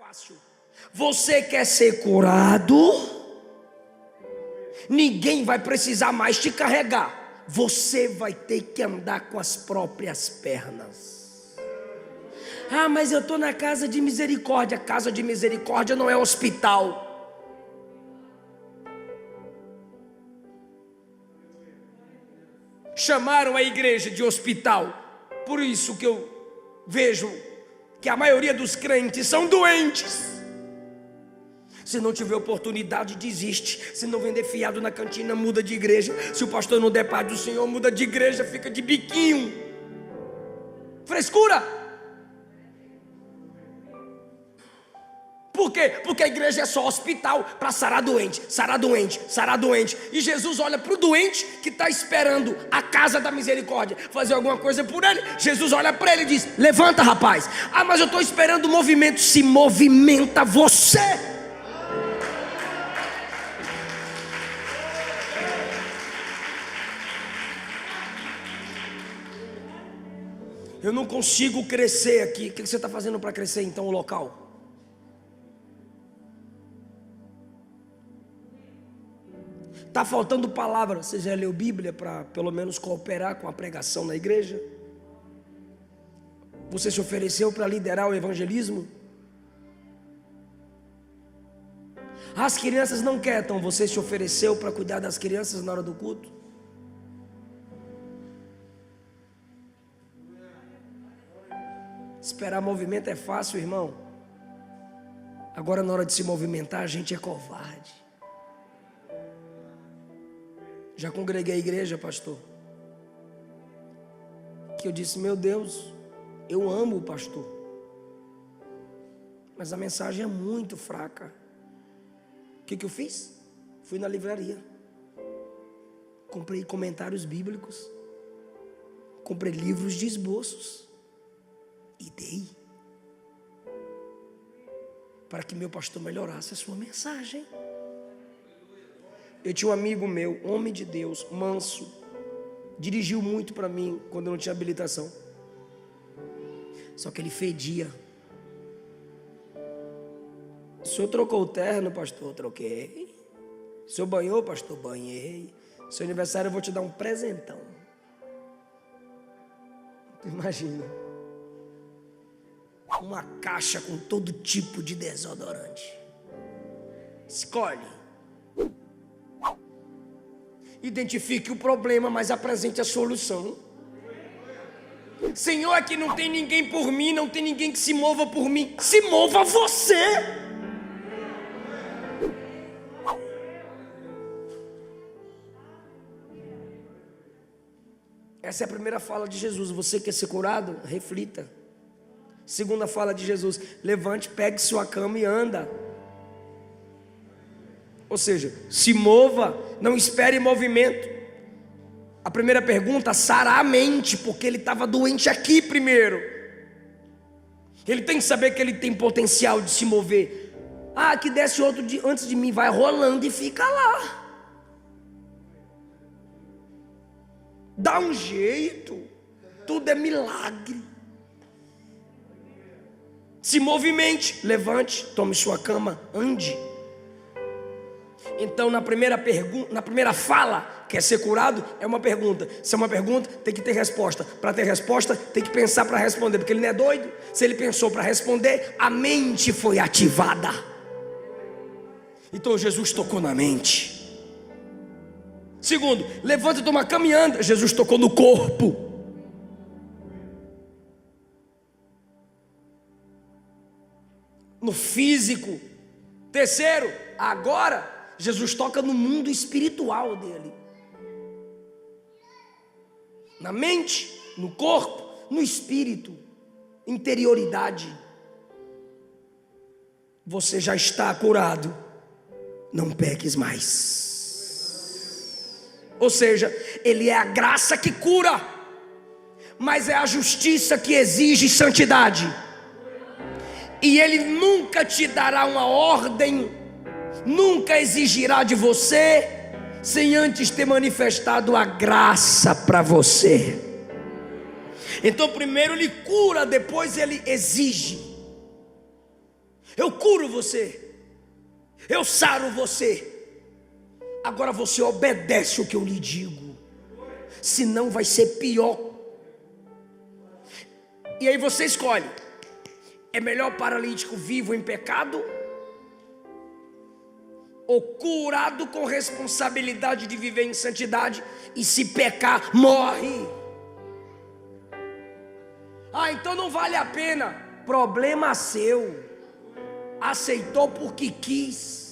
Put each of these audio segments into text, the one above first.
fácil. Você quer ser curado? Ninguém vai precisar mais te carregar. Você vai ter que andar com as próprias pernas. Ah, mas eu estou na casa de misericórdia. Casa de misericórdia não é hospital. Chamaram a igreja de hospital. Por isso que eu vejo que a maioria dos crentes são doentes. Se não tiver oportunidade, desiste. Se não vender fiado na cantina, muda de igreja. Se o pastor não der paz do Senhor, muda de igreja, fica de biquinho. Frescura. Por quê? Porque a igreja é só hospital para sarar doente, sarar doente, sarar doente. E Jesus olha para o doente que está esperando a casa da misericórdia fazer alguma coisa por ele. Jesus olha para ele e diz: levanta, rapaz. Ah, mas eu estou esperando o movimento. Se movimenta você. Eu não consigo crescer aqui. O que você está fazendo para crescer então o local? Está faltando palavra. Você já leu Bíblia para pelo menos cooperar com a pregação na igreja? Você se ofereceu para liderar o evangelismo? As crianças não querem, então você se ofereceu para cuidar das crianças na hora do culto? Esperar movimento é fácil, irmão. Agora na hora de se movimentar a gente é covarde. Já congreguei a igreja, pastor, que eu disse: meu Deus, eu amo o pastor, mas a mensagem é muito fraca. O que eu fiz? Fui na livraria, comprei comentários bíblicos, comprei livros de esboços e dei, para que meu pastor melhorasse a sua mensagem. Eu tinha um amigo meu, homem de Deus, manso, dirigiu muito para mim quando eu não tinha habilitação. Só que ele fedia. O senhor trocou o terno, pastor? Troquei. O senhor banhou, pastor? Banhei. Seu aniversário eu vou te dar um presentão. Imagina. Uma caixa com todo tipo de desodorante. Escolhe. Identifique o problema, mas apresente a solução. Senhor, aqui não tem ninguém por mim, não tem ninguém que se mova por mim. Se mova você. Essa é a primeira fala de Jesus. Você quer ser curado? Reflita. Segunda fala de Jesus: levante, pegue sua cama e anda. Ou seja, se mova, não espere movimento. A primeira pergunta: sarar a mente, porque ele estava doente aqui primeiro. Ele tem que saber que ele tem potencial de se mover. Ah, que desce outro antes de mim, vai rolando e fica lá. Dá um jeito, tudo é milagre. Se movimente, levante, tome sua cama, ande. Então na primeira fala, quer ser curado? É uma pergunta. Se é uma pergunta, tem que ter resposta. Para ter resposta, tem que pensar para responder, porque ele não é doido. Se ele pensou para responder, a mente foi ativada. Então Jesus tocou na mente. Segundo, levanta, toma cama e anda. Jesus tocou no corpo. No físico. Terceiro, agora Jesus toca no mundo espiritual dele. Na mente, no corpo, no espírito, interioridade. Você já está curado, não peques mais. Ou seja, ele é a graça que cura, mas é a justiça que exige santidade. E ele nunca te dará uma ordem, nunca exigirá de você sem antes ter manifestado a graça para você. Então primeiro ele cura, depois ele exige. eu curo você, eu saro você. Agora você obedece o que eu lhe digo, senão vai ser pior. E aí você escolhe: é melhor paralítico vivo em pecado, ou curado com responsabilidade de viver em santidade, e se pecar, morre? Ah, então não vale a pena. Problema seu, aceitou porque quis.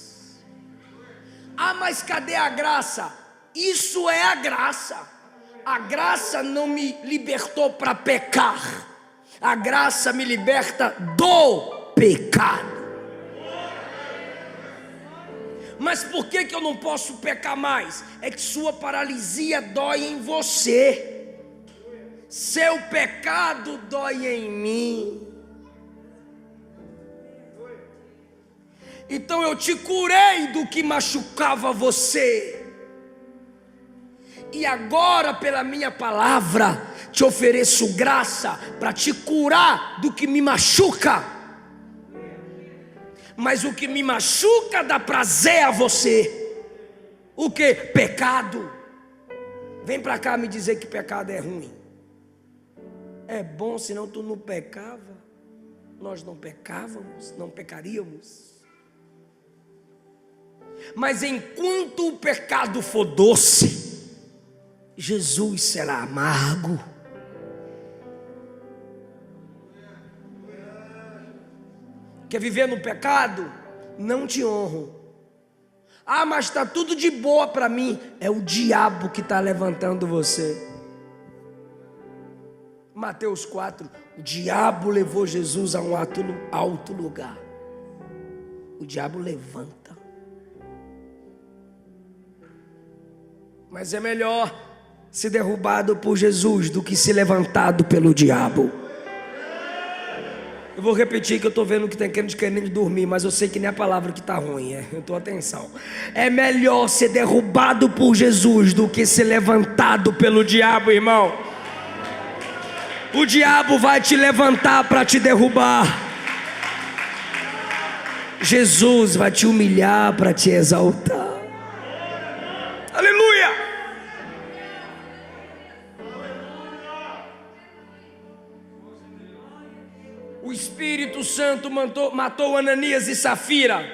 Ah, mas cadê a graça? Isso é a graça. A graça não me libertou para pecar, a graça me liberta do pecado. Mas por que eu não posso pecar mais? É que sua paralisia dói em você, seu pecado dói em mim. Então eu te curei do que machucava você, e agora pela minha palavra te ofereço graça para te curar do que me machuca. Mas o que me machuca dá prazer a você. O que? Pecado. Vem para cá me dizer que pecado é ruim. É bom, senão tu não pecava. Nós não pecávamos, não pecaríamos. Mas enquanto o pecado for doce, Jesus será amargo. Quer viver no pecado? Não te honro. Ah, mas está tudo de boa para mim. É o diabo que está levantando você. Mateus 4, o diabo levou Jesus a um alto lugar. O diabo levanta. Mas é melhor ser derrubado por Jesus do que ser levantado pelo diabo. Eu vou repetir que eu estou vendo que tem querendo dormir, mas eu sei que nem a palavra que está ruim, eu estou atenção. É melhor ser derrubado por Jesus do que ser levantado pelo diabo, irmão. O diabo vai te levantar para te derrubar. Jesus vai te humilhar para te exaltar. Aleluia! O Espírito Santo matou Ananias e Safira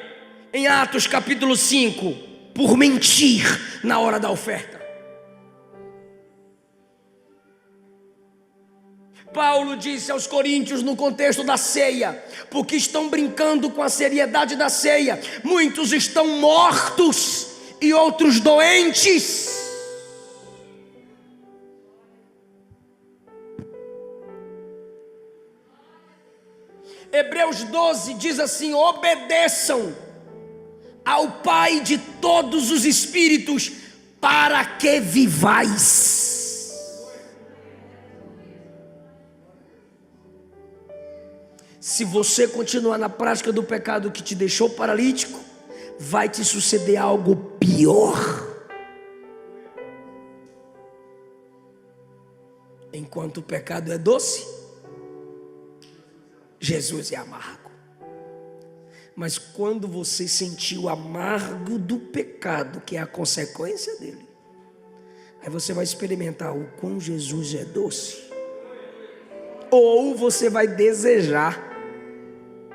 em Atos capítulo 5 por mentir na hora da oferta. Paulo disse aos coríntios no contexto da ceia, porque estão brincando com a seriedade da ceia. Muitos estão mortos e outros doentes. Hebreus 12 diz assim: obedeçam ao Pai de todos os espíritos, para que vivais. Se você continuar na prática do pecado que te deixou paralítico, vai te suceder algo pior. Enquanto o pecado é doce, Jesus é amargo. Mas quando você sentir o amargo do pecado, que é a consequência dele, aí você vai experimentar o quão Jesus é doce. Ou você vai desejar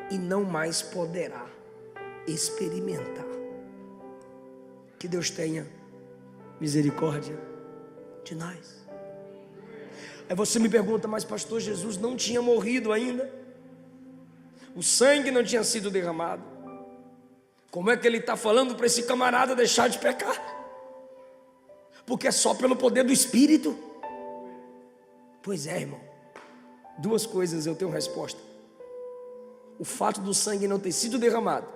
e não mais poderá experimentar. Que Deus tenha misericórdia de nós. Aí você me pergunta: mas pastor, Jesus não tinha morrido ainda? O sangue não tinha sido derramado. Como é que ele está falando para esse camarada deixar de pecar? Porque é só pelo poder do Espírito. Pois é, irmão. Duas coisas eu tenho resposta: o fato do sangue não ter sido derramado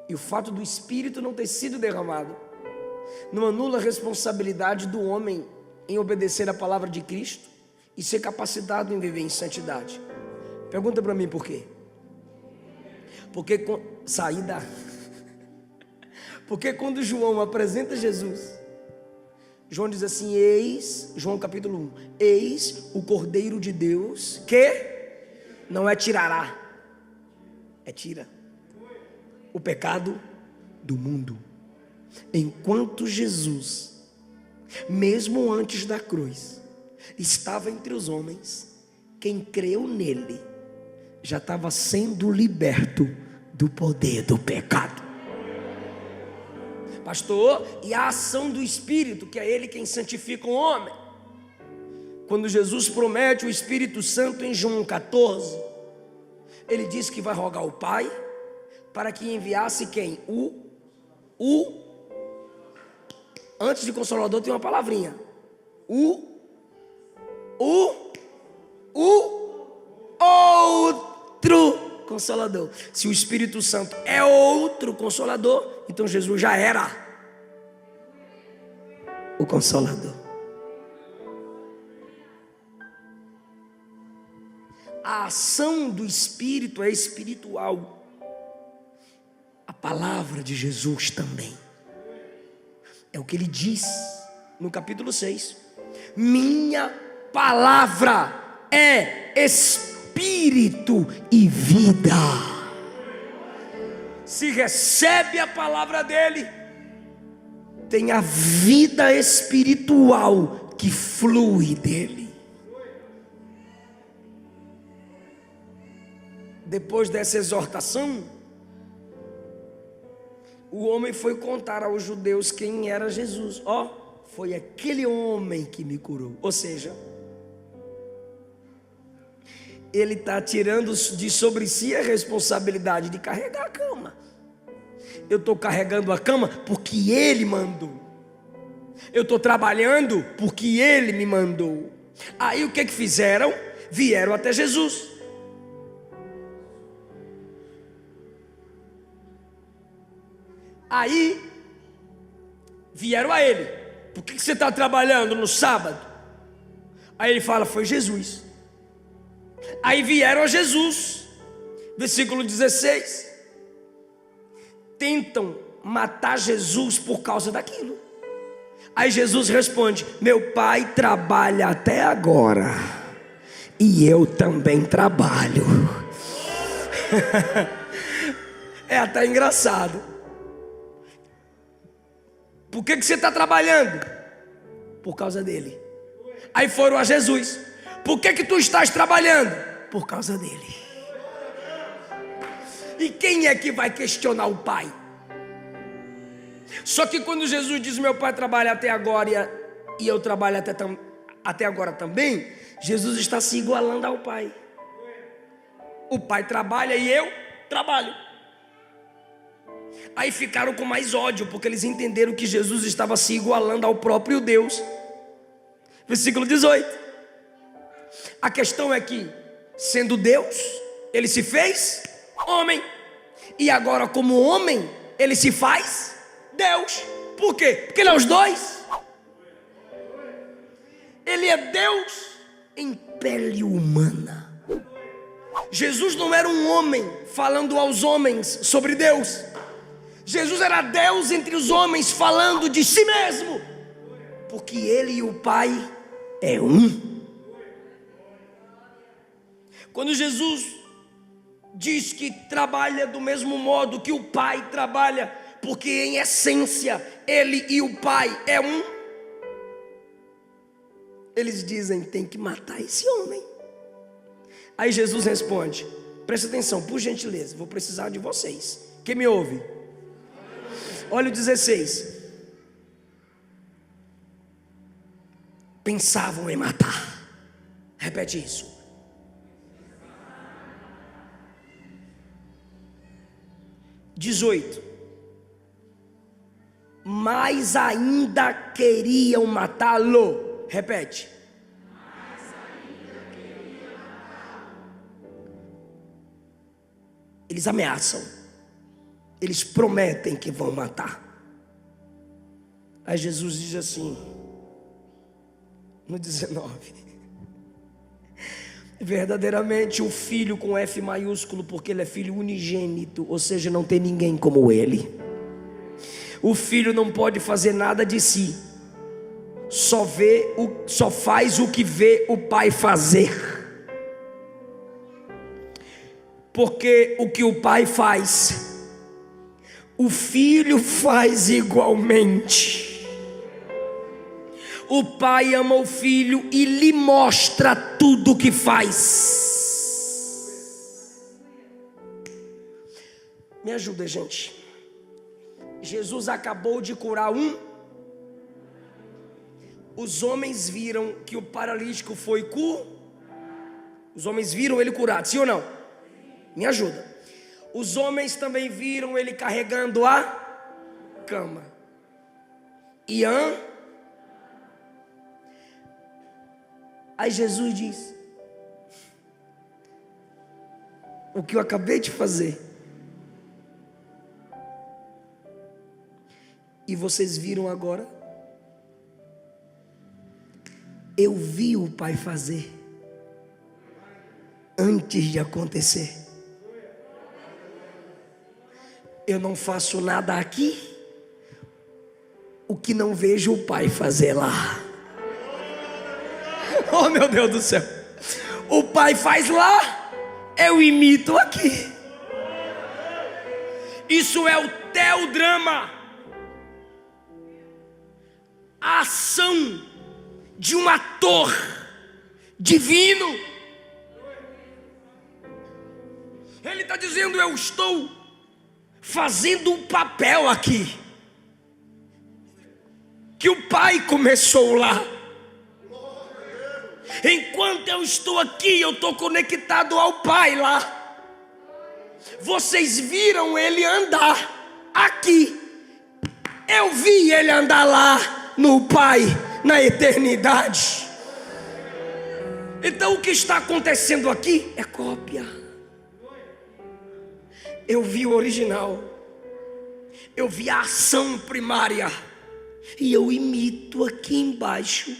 e o fato do Espírito não ter sido derramado não anula a responsabilidade do homem em obedecer a palavra de Cristo e ser capacitado em viver em santidade. Pergunta para mim por quê? Porque Porque quando João apresenta Jesus, João diz assim: eis, João capítulo 1, eis o Cordeiro de Deus que não é tirará. tira o pecado do mundo. Enquanto Jesus, mesmo antes da cruz, estava entre os homens, quem creu nele já estava sendo liberto do poder do pecado. Pastor, e a ação do Espírito, que é ele quem santifica o homem. Quando Jesus promete o Espírito Santo em João 14, ele diz que vai rogar ao Pai para que enviasse quem? Antes de Consolador tem uma palavrinha. Outro Consolador. Se o Espírito Santo é outro Consolador, então Jesus já era o Consolador. A ação do Espírito é espiritual. A palavra de Jesus também. É o que ele diz no capítulo 6. Minha palavra é espírito e vida. Se recebe a palavra dele, tem a vida espiritual que flui dele. Depois dessa exortação, o homem foi contar aos judeus quem era Jesus. Foi aquele homem que me curou. Ou seja, ele está tirando de sobre si a responsabilidade de carregar a cama. Eu estou carregando a cama porque ele mandou. Eu estou trabalhando porque ele me mandou. Aí o que fizeram? Vieram até Jesus. Aí vieram a ele. Por que você está trabalhando no sábado? Aí ele fala, foi Jesus. Aí vieram a Jesus. Versículo 16. Tentam matar Jesus por causa daquilo. Aí Jesus responde, meu pai trabalha até agora, e eu também trabalho. É até engraçado. Por que você está trabalhando? Por causa dele. Aí foram a Jesus. Por que tu estás trabalhando? Por causa dele. E quem é que vai questionar o pai? Só que quando Jesus diz, meu pai trabalha até agora e eu trabalho até agora também, Jesus está se igualando ao pai. O pai trabalha e eu trabalho. Aí ficaram com mais ódio, porque eles entenderam que Jesus estava se igualando ao próprio Deus. Versículo 18. A questão é que, sendo Deus, ele se fez homem. E agora, como homem, ele se faz Deus. Por quê? Porque ele é os dois. Ele é Deus em pele humana. Jesus não era um homem falando aos homens sobre Deus. Jesus era Deus entre os homens falando de si mesmo. Porque ele e o Pai é um. Quando Jesus diz que trabalha do mesmo modo que o Pai trabalha, porque em essência ele e o Pai é um, eles dizem, tem que matar esse homem. Aí Jesus responde, presta atenção, por gentileza, vou precisar de vocês. Quem me ouve? Olha o 16. Pensavam em matar. Repete isso. (18) Mas ainda queriam matá-lo. Repete. Mas ainda queriam matá-lo. Eles ameaçam. Eles prometem que vão matar. Aí Jesus diz assim, no 19: verdadeiramente o filho com F maiúsculo, porque ele é filho unigênito, ou seja, não tem ninguém como ele. O filho não pode fazer nada de si, só faz o que vê o pai fazer. Porque o que o pai faz, o filho faz igualmente. O pai ama o filho e lhe mostra tudo o que faz. Me ajuda, gente. Jesus acabou de curar um. Os homens viram que o paralítico foi curado. Os homens viram ele curado, sim ou não? Me ajuda. Os homens também viram ele carregando a cama. Aí Jesus diz: o que eu acabei de fazer, e vocês viram agora, eu vi o Pai fazer antes de acontecer. Eu não faço nada aqui o que não vejo o Pai fazer lá. Oh, meu Deus do céu. O Pai faz lá, eu imito aqui. Isso é o teodrama, a ação de um ator divino. Ele está dizendo: eu estou fazendo um papel aqui que o Pai começou lá. Enquanto eu estou aqui, eu estou conectado ao Pai lá. Vocês viram ele andar aqui, eu vi ele andar lá no Pai, na eternidade. Então o que está acontecendo aqui é cópia. Eu vi o original, eu vi a ação primária, e eu imito aqui embaixo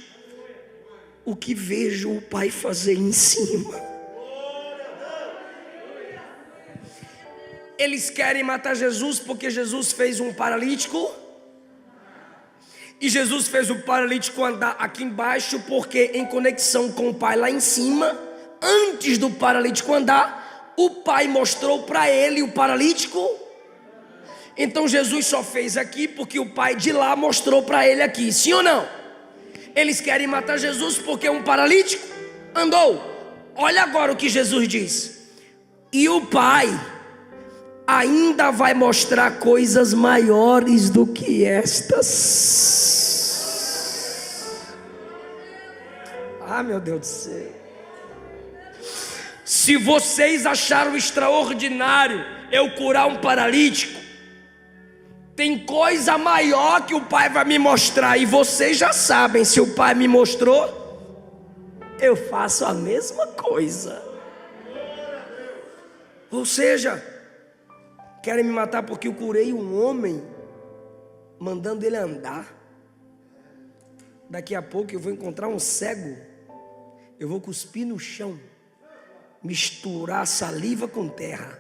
o que vejo o Pai fazer em cima. Eles querem matar Jesus porque Jesus fez um paralítico, e Jesus fez o paralítico andar aqui embaixo, porque em conexão com o Pai lá em cima, antes do paralítico andar, o Pai mostrou para ele o paralítico. Então Jesus só fez aqui porque o Pai de lá mostrou para ele aqui, sim ou não? Eles querem matar Jesus porque um paralítico andou. Olha agora o que Jesus diz: e o Pai ainda vai mostrar coisas maiores do que estas. Ah, meu Deus do céu. Se vocês acharam extraordinário eu curar um paralítico, tem coisa maior que o Pai vai me mostrar. E vocês já sabem, se o Pai me mostrou, eu faço a mesma coisa. Ou seja, querem me matar porque eu curei um homem, mandando ele andar. Daqui a pouco eu vou encontrar um cego, eu vou cuspir no chão, misturar saliva com terra,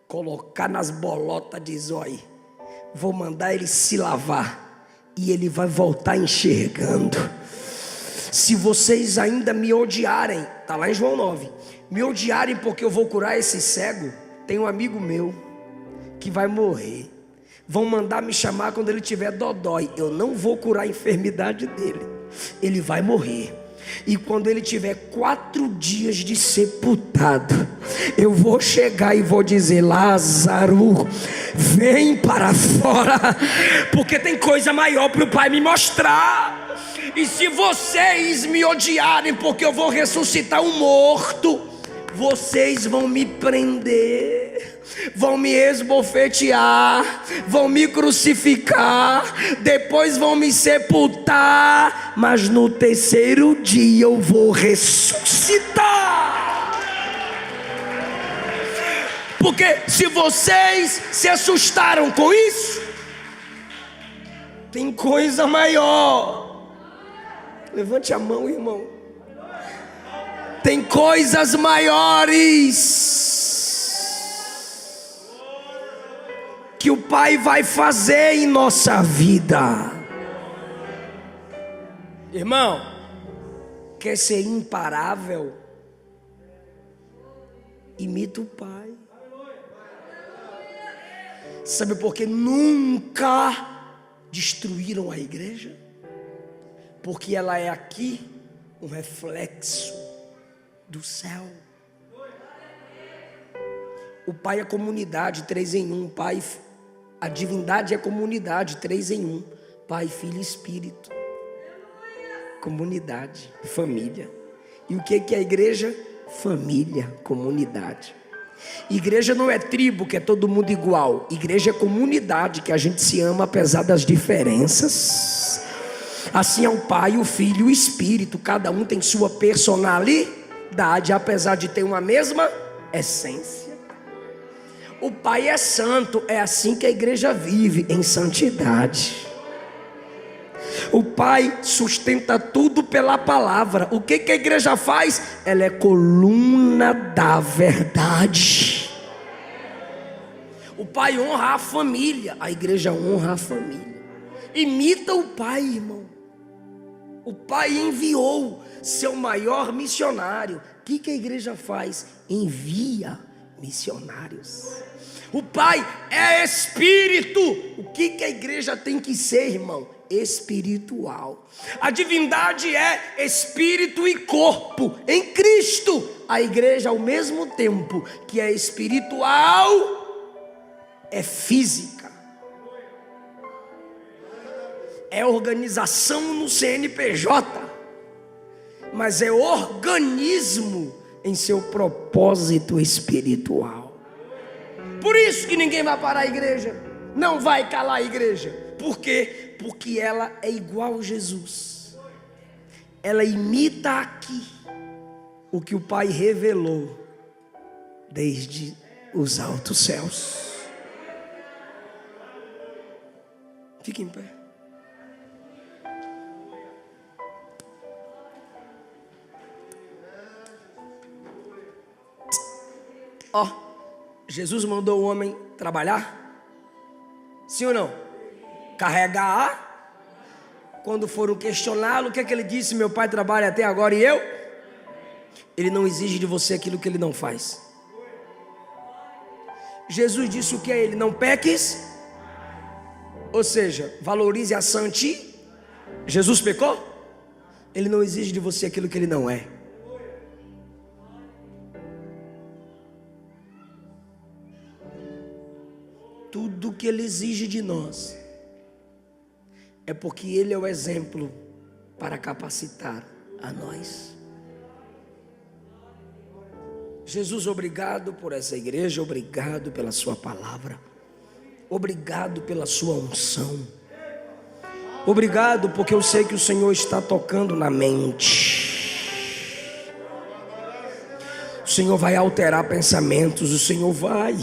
colocar nas bolotas de zóio, vou mandar ele se lavar, e ele vai voltar enxergando. Se vocês ainda me odiarem, está lá em João 9, me odiarem porque eu vou curar esse cego, tem um amigo meu que vai morrer, vão mandar me chamar quando ele tiver dodói, eu não vou curar a enfermidade dele, ele vai morrer. E quando ele tiver 4 dias de sepultado, eu vou chegar e vou dizer: Lázaro, vem para fora, porque tem coisa maior para o Pai me mostrar. E se vocês me odiarem porque eu vou ressuscitar um morto, vocês vão me prender, vão me esbofetear, vão me crucificar, depois vão me sepultar, mas no 3º dia eu vou ressuscitar. Porque se vocês se assustaram com isso, tem coisa maior. Levante a mão, irmão. Tem coisas maiores que o Pai vai fazer em nossa vida. Irmão, quer ser imparável? imita o Pai. Sabe por que nunca destruíram a igreja? Porque ela é aqui um reflexo do céu. O Pai é comunidade, 3 em 1. Pai, a divindade é comunidade, 3 em 1. Pai, Filho e Espírito. Comunidade, família. E o que é a igreja? Família, comunidade. Igreja não é tribo, que é todo mundo igual. Igreja é comunidade, que a gente se ama apesar das diferenças. Assim é o Pai, o Filho e o Espírito. Cada um tem sua personalidade, apesar de ter uma mesma essência. O Pai é santo, é assim que a igreja vive, em santidade. O Pai sustenta tudo pela palavra. O que a igreja faz? Ela é coluna da verdade. O Pai honra a família, a igreja honra a família. Imita o Pai, irmão. O Pai enviou seu maior missionário. O que a igreja faz? Envia missionários. O Pai é Espírito. O que a igreja tem que ser, irmão? Espiritual. A divindade é Espírito e corpo em Cristo. A igreja, ao mesmo tempo que é espiritual, é física. É organização no CNPJ, mas é organismo em seu propósito espiritual. Por isso que ninguém vai parar a igreja, não vai calar a igreja. Por quê? Porque ela é igual a Jesus. Ela imita aqui o que o Pai revelou desde os altos céus. Fique em pé. Jesus mandou o homem trabalhar? Sim ou não? Carregar. Quando foram questioná-lo, o que é que ele disse? Meu pai trabalha até agora e eu? Ele não exige de você aquilo que ele não faz. Jesus disse o que a ele? Não peques. Ou seja, valorize a santidade. Jesus pecou? Ele não exige de você aquilo que ele não é. Tudo que ele exige de nós é porque ele é o exemplo para capacitar a nós. Jesus, obrigado por essa igreja, obrigado pela sua palavra, obrigado pela sua unção, obrigado porque eu sei que o Senhor está tocando na mente. O Senhor vai alterar pensamentos, o Senhor vai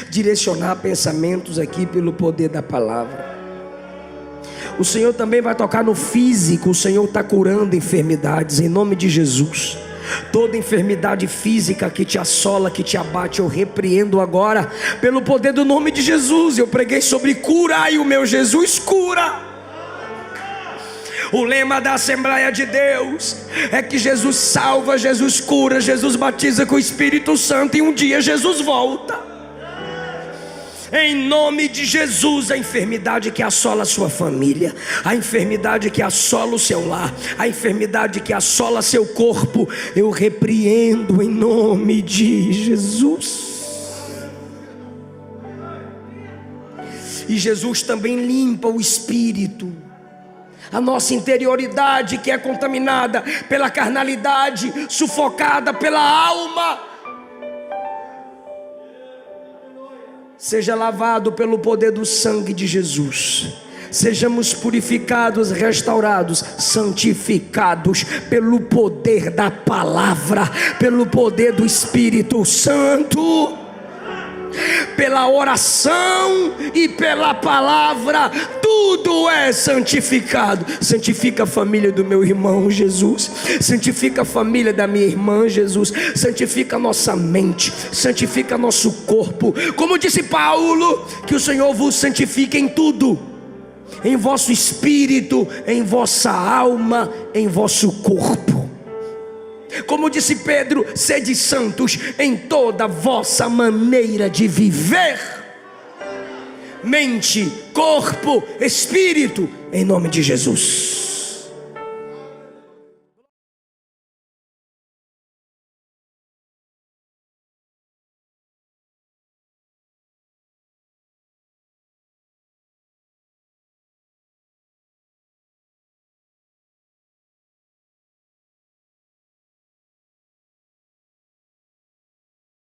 direcionar pensamentos aqui pelo poder da palavra. O Senhor também vai tocar no físico. O Senhor está curando enfermidades em nome de Jesus. Toda enfermidade física que te assola, que te abate, eu repreendo agora pelo poder do nome de Jesus. Eu preguei sobre cura e o meu Jesus cura. O lema da Assembleia de Deus é que Jesus salva, Jesus cura, Jesus batiza com o Espírito Santo e um dia Jesus volta. Em nome de Jesus, a enfermidade que assola a sua família, a enfermidade que assola o seu lar, a enfermidade que assola seu corpo, eu repreendo em nome de Jesus. E Jesus também limpa o espírito, a nossa interioridade que é contaminada pela carnalidade, sufocada pela alma. Seja lavado pelo poder do sangue de Jesus. Sejamos purificados, restaurados, santificados pelo poder da palavra, pelo poder do Espírito Santo, pela oração e pela palavra. Tudo é santificado. Santifica a família do meu irmão Jesus, santifica a família da minha irmã Jesus, santifica a nossa mente, santifica nosso corpo. Como disse Paulo, que o Senhor vos santifique em tudo, em vosso espírito, em vossa alma, em vosso corpo. Como disse Pedro, sede santos em toda a vossa maneira de viver. Mente, corpo, espírito, em nome de Jesus.